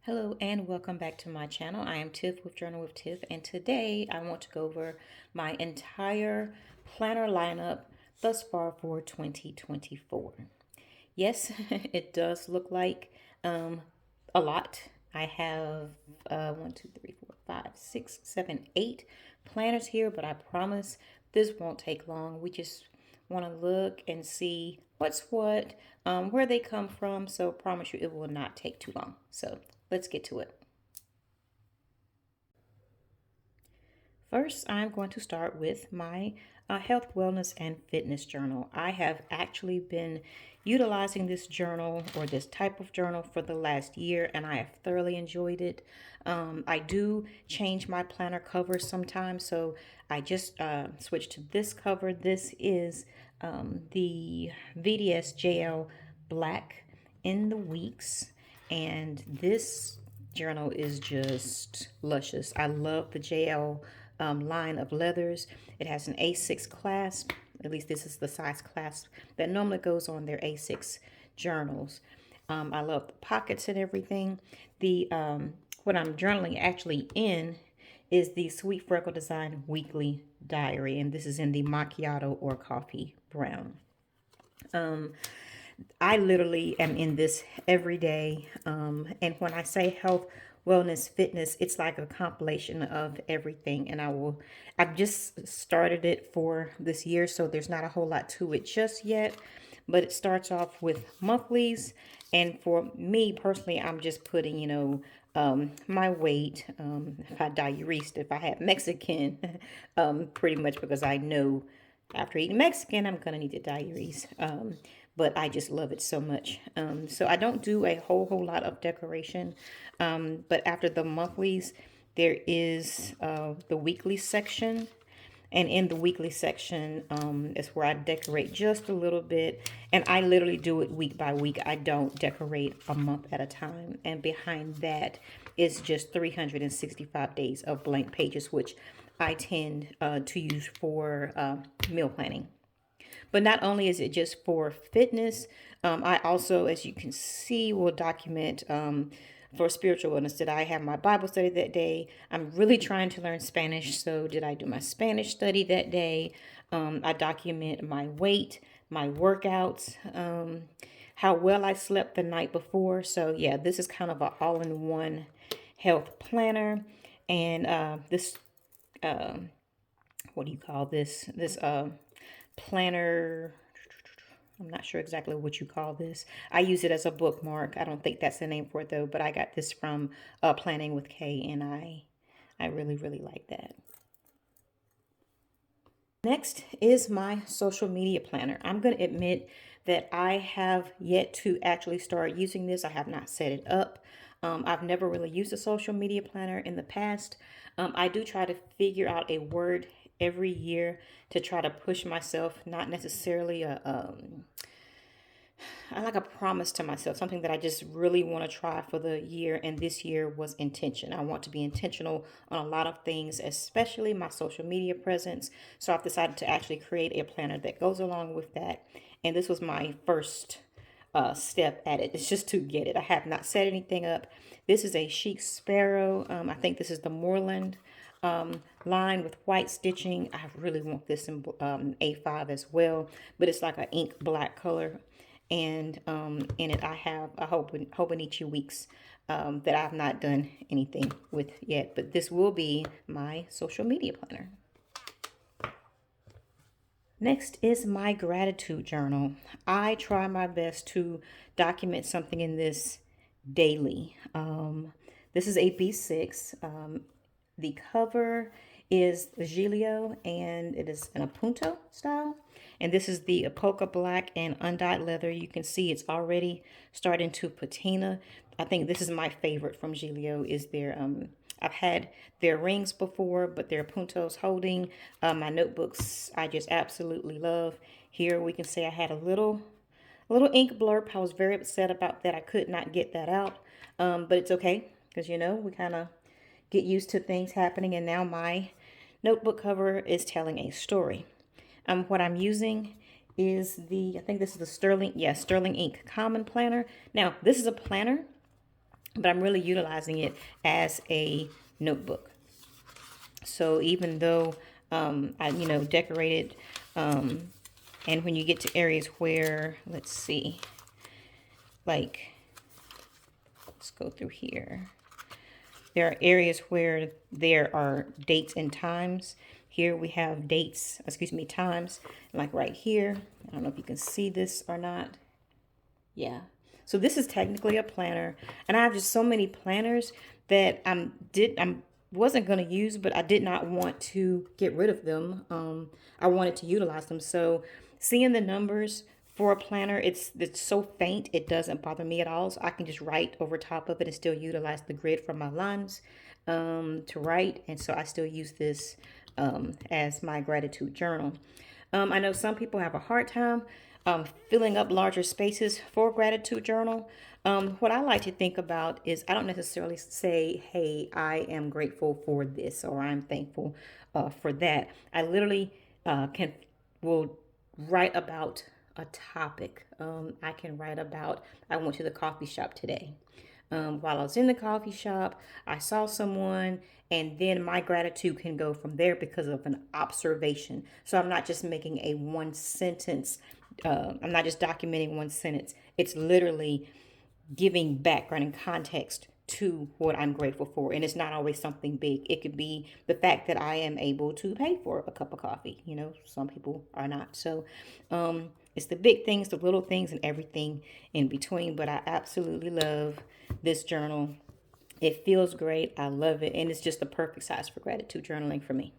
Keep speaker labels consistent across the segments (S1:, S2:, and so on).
S1: Hello and welcome back to my channel. I am Tiff with Journal with Tiff, and today I want to go over my entire planner lineup thus far for 2024. Yes, it does look like a lot. I have 1, 2, 3, 4, 5, 6, 7, 8 planners here, but I promise this won't take long. We just want to look and see what's what, where they come from. So I promise you it will not take too long. So let's get to it. First, I'm going to start with my health, wellness, and fitness journal. I have actually been utilizing this journal or this type of journal for the last year, and I have thoroughly enjoyed it. I do change my planner covers sometimes, so I just switched to this cover. This is the VDS JL Black in the Weeks, and this journal is just luscious. I love the JL line of leathers. It has an A6 clasp. At least this is the size clasp that normally goes on their A6 journals. I love the pockets and everything. The what I'm journaling actually in is the Sweet Freckle Design Weekly Diary, and this is in the macchiato or coffee brown. I literally am in this every day. And when I say health, wellness, fitness, it's like a compilation of everything. And I've just started it for this year, so there's not a whole lot to it just yet. But it starts off with monthlies. And for me personally, I'm just putting, my weight, if I diuresed, if I have Mexican, pretty much because I know after eating Mexican, I'm going to need to diurese. But I just love it so much. So I don't do a whole lot of decoration. But after the monthlies, there is the weekly section. And in the weekly section is where I decorate just a little bit. And I literally do it week by week. I don't decorate a month at a time. And behind that is just 365 days of blank pages, which I tend to use for meal planning. But not only is it just for fitness, I also, as you can see, will document for spiritual wellness. Did I have my Bible study that day? I'm really trying to learn Spanish, so did I do my Spanish study that day? I document my weight, my workouts, how well I slept the night before. So yeah, this is kind of an all-in-one health planner. And this, what do you call this? This planner, I'm not sure exactly what you call this. I use it as a bookmark. I don't think that's the name for it though, but I got this from Planning with Kay, and I really like that. Next is my social media planner. I'm going to admit that I have yet to actually start using this. I have not set it up. I've never really used a social media planner in the past. I do try to figure out a word every year to try to push myself, not necessarily I like a promise to myself, something that I just really want to try for the year. And this year was intention. I want to be intentional on a lot of things, especially my social media presence. So I've decided to actually create a planner that goes along with that. And this was my first step at it. It's just to get it. I have not set anything up. This is a chic sparrow. I think this is the Moreland line with white stitching. I really want this in A5 as well, but it's like an ink black color. And in it I have a Hobonichi Weeks that I've not done anything with yet, but this will be my social media planner. Next is my gratitude journal. I try my best to document something in this daily. This is a B6. The cover is Giglio, and it is in a punto style. And this is the polka black and undyed leather. You can see it's already starting to patina. I think this is my favorite from Giglio. Is their I've had their rings before, but their puntos holding my notebooks I just absolutely love. Here we can say I had a little ink blurb. I was very upset about that. I could not get that out, but it's okay because we kind of get used to things happening. And now my notebook cover is telling a story. What I'm using is I think this is the Sterling Ink Common Planner. Now, this is a planner but I'm really utilizing it as a notebook. So even though I, decorated, and when you get to areas where, let's see, like, let's go through here. There are areas where there are dates and times. Here we have dates, excuse me, times, like right here. I don't know if you can see this or not. Yeah. So this is technically a planner, and I have just so many planners that I'm wasn't going to use, but I did not want to get rid of them. I wanted to utilize them. So seeing the numbers for a planner, it's so faint, it doesn't bother me at all. So I can just write over top of it and still utilize the grid from my lines to write. And so I still use this as my gratitude journal. I know some people have a hard time filling up larger spaces for a gratitude journal. What I like to think about is I don't necessarily say, hey, I am grateful for this or I'm thankful for that. I literally will write about a topic. I can write about, I went to the coffee shop today. While I was in the coffee shop, I saw someone, and then my gratitude can go from there because of an observation. So I'm not just making a one sentence, I'm not just documenting one sentence. It's literally giving background and context to what I'm grateful for. And it's not always something big. It could be the fact that I am able to pay for a cup of coffee. Some people are not. So it's the big things, the little things, and everything in between. But I absolutely love this journal. It feels great. I love it. And it's just the perfect size for gratitude journaling for me.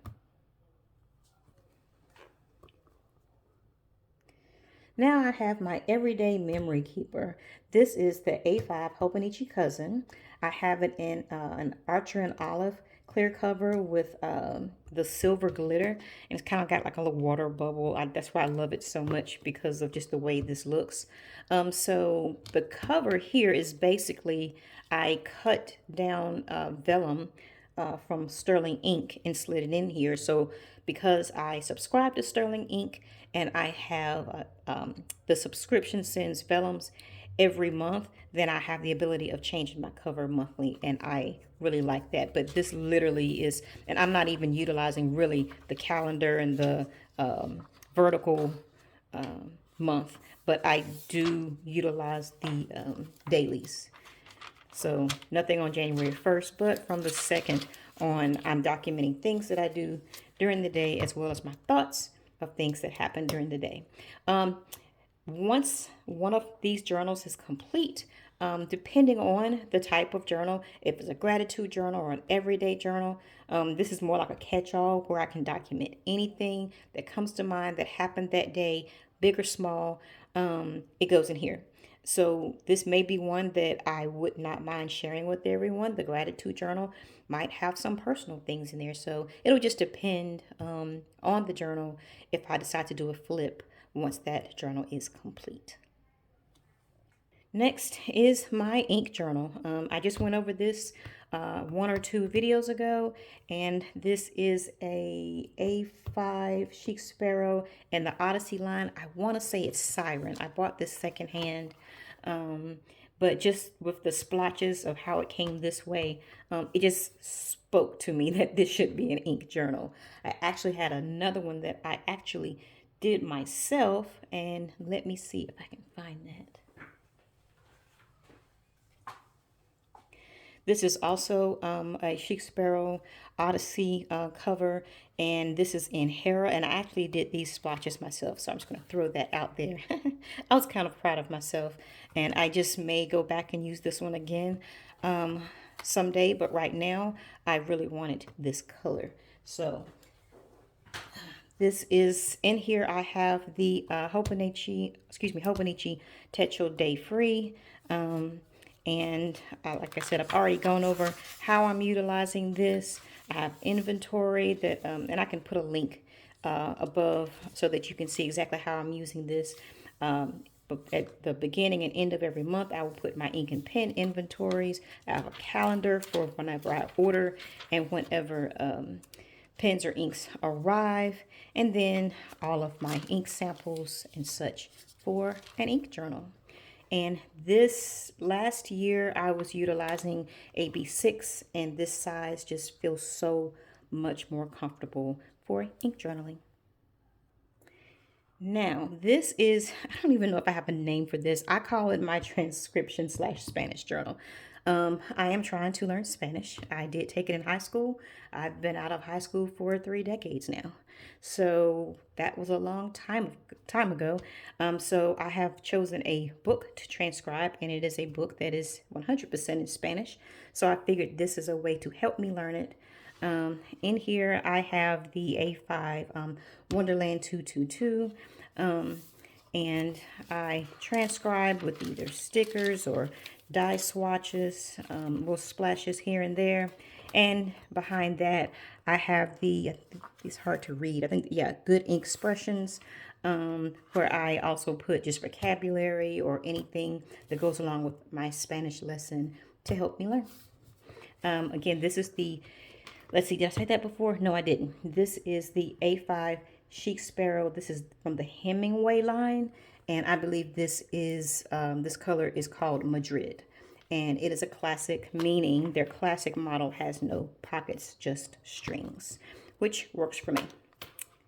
S1: Now I have my everyday memory keeper. This is the A5 Hobonichi Cousin. I have it in an Archer and Olive clear cover with the silver glitter. And it's kind of got like a little water bubble. That's why I love it so much, because of just the way this looks. So the cover here is basically, I cut down vellum from Sterling Ink and slid it in here. So because I subscribe to Sterling Ink and I have the subscription sends vellums every month, then I have the ability of changing my cover monthly, and I really like that. But this literally is, and I'm not even utilizing really the calendar and the vertical month, but I do utilize the dailies. So nothing on January 1st, but from the 2nd on, I'm documenting things that I do during the day, as well as my thoughts of things that happen during the day. Once one of these journals is complete, depending on the type of journal, if it's a gratitude journal or an everyday journal, this is more like a catch-all where I can document anything that comes to mind that happened that day, big or small. It goes in here. So this may be one that I would not mind sharing with everyone. The gratitude journal might have some personal things in there. So it'll just depend on the journal if I decide to do a flip once that journal is complete. Next is my ink journal. I just went over this one or two videos ago, and this is a A5 Chic Sparrow and the Odyssey line. I want to say it's Siren. I bought this secondhand, but just with the splotches of how it came this way, it just spoke to me that this should be an ink journal. I actually had another one that I actually did myself, and let me see if I can find that. This is also a Chic Sparrow Odyssey cover, and this is in Hera, and I actually did these splotches myself, so I'm just going to throw that out there. I was kind of proud of myself, and I just may go back and use this one again someday, but right now I really wanted this color. So this is in here. I have the Hobonichi Techo Day Free. And like I said, I've already gone over how I'm utilizing this. I have inventory that, and I can put a link above so that you can see exactly how I'm using this. But at the beginning and end of every month, I will put my ink and pen inventories. I have a calendar for whenever I order and whenever pens or inks arrive. And then all of my ink samples and such for an ink journal. And this last year, I was utilizing AB6, and this size just feels so much more comfortable for ink journaling. Now, this is, I don't even know if I have a name for this. I call it my transcription slash Spanish journal. I am trying to learn Spanish. I did take it in high school. I've been out of high school for 3 decades now. So that was a long time ago. So I have chosen a book to transcribe, and it is a book that is 100% in Spanish. So I figured this is a way to help me learn it. In here, I have the A5 Wonderland 222, and I transcribe with either stickers or die swatches, little splashes here and there. And behind that, I have it's hard to read. I think, yeah, Good Ink Expressions, where I also put just vocabulary or anything that goes along with my Spanish lesson to help me learn. Again, this is let's see, did I say that before? No, I didn't. This is the A5 Chic Sparrow. This is from the Hemingway line. And I believe this color is called Madrid. And it is a classic, meaning their classic model has no pockets, just strings, which works for me.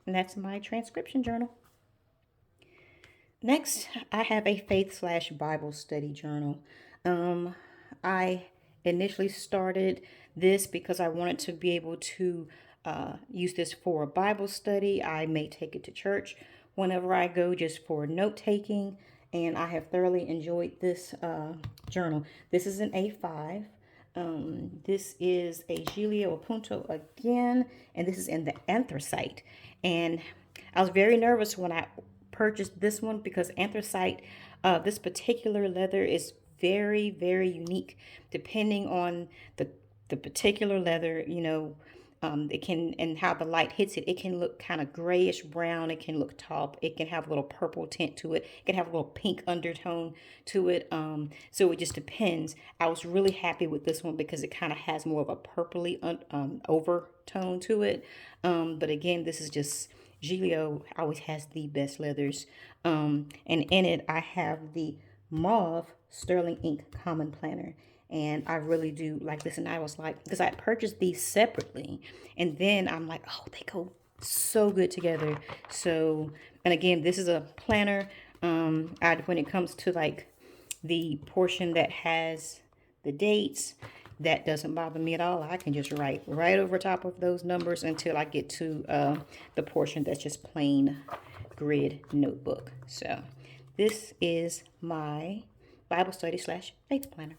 S1: And that's my transcription journal. Next, I have a faith/Bible study journal. I initially started this because I wanted to be able to use this for a Bible study. I may take it to church whenever I go, just for note taking, and I have thoroughly enjoyed this journal. This is an A5. This is a Giglio Appunto again, and this is in the anthracite. And I was very nervous when I purchased this one because anthracite, this particular leather is very, very unique. Depending on the particular leather, it can, and how the light hits it, it can look kind of grayish brown. It can look taupe. It can have a little purple tint to it. It can have a little pink undertone to it. So it just depends. I was really happy with this one because it kind of has more of a purpley overtone to it. But again, this is just, Giglio always has the best leathers. And in it, I have the mauve sterling ink common planner, and I really do like this. And I was like, because I purchased these separately, and then I'm like, oh, they go so good together. So, and again, this is a planner. When it comes to like the portion that has the dates, that doesn't bother me at all. I can just write right over top of those numbers until I get to the portion that's just plain grid notebook. So this is my Bible study/faith planner.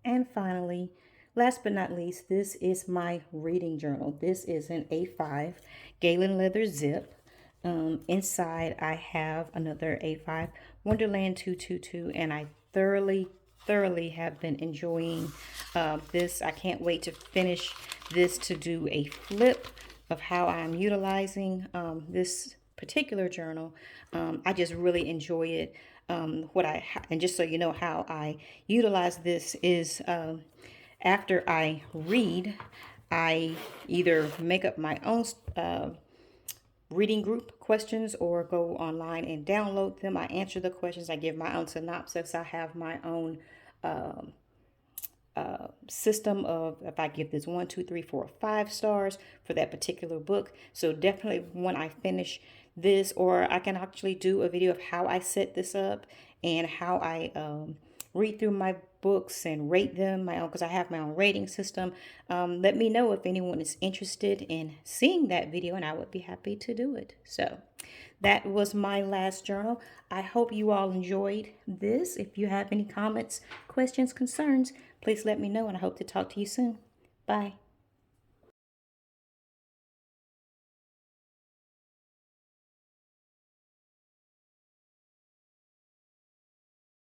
S1: And finally, last but not least, this is my reading journal. This is an A5 Galen leather zip. Inside, I have another A5 Wonderland 222, and I thoroughly have been enjoying this. I can't wait to finish this to do a flip of how I'm utilizing this particular journal. I just really enjoy it. And just so you know how I utilize this is after I read, I either make up my own reading group questions or go online and download them. I answer the questions. I give my own synopsis. I have my own system of, if I give this 1, 2, 3, 4, 5 stars for that particular book. So definitely when I finish this, or I can actually do a video of how I set this up and how I read through my books and rate them my own, because I have my own rating system. Let me know if anyone is interested in seeing that video, and I would be happy to do it. So that was my last journal. I hope you all enjoyed this. If you have any comments, questions, concerns, please let me know, and I hope to talk to you soon. Bye.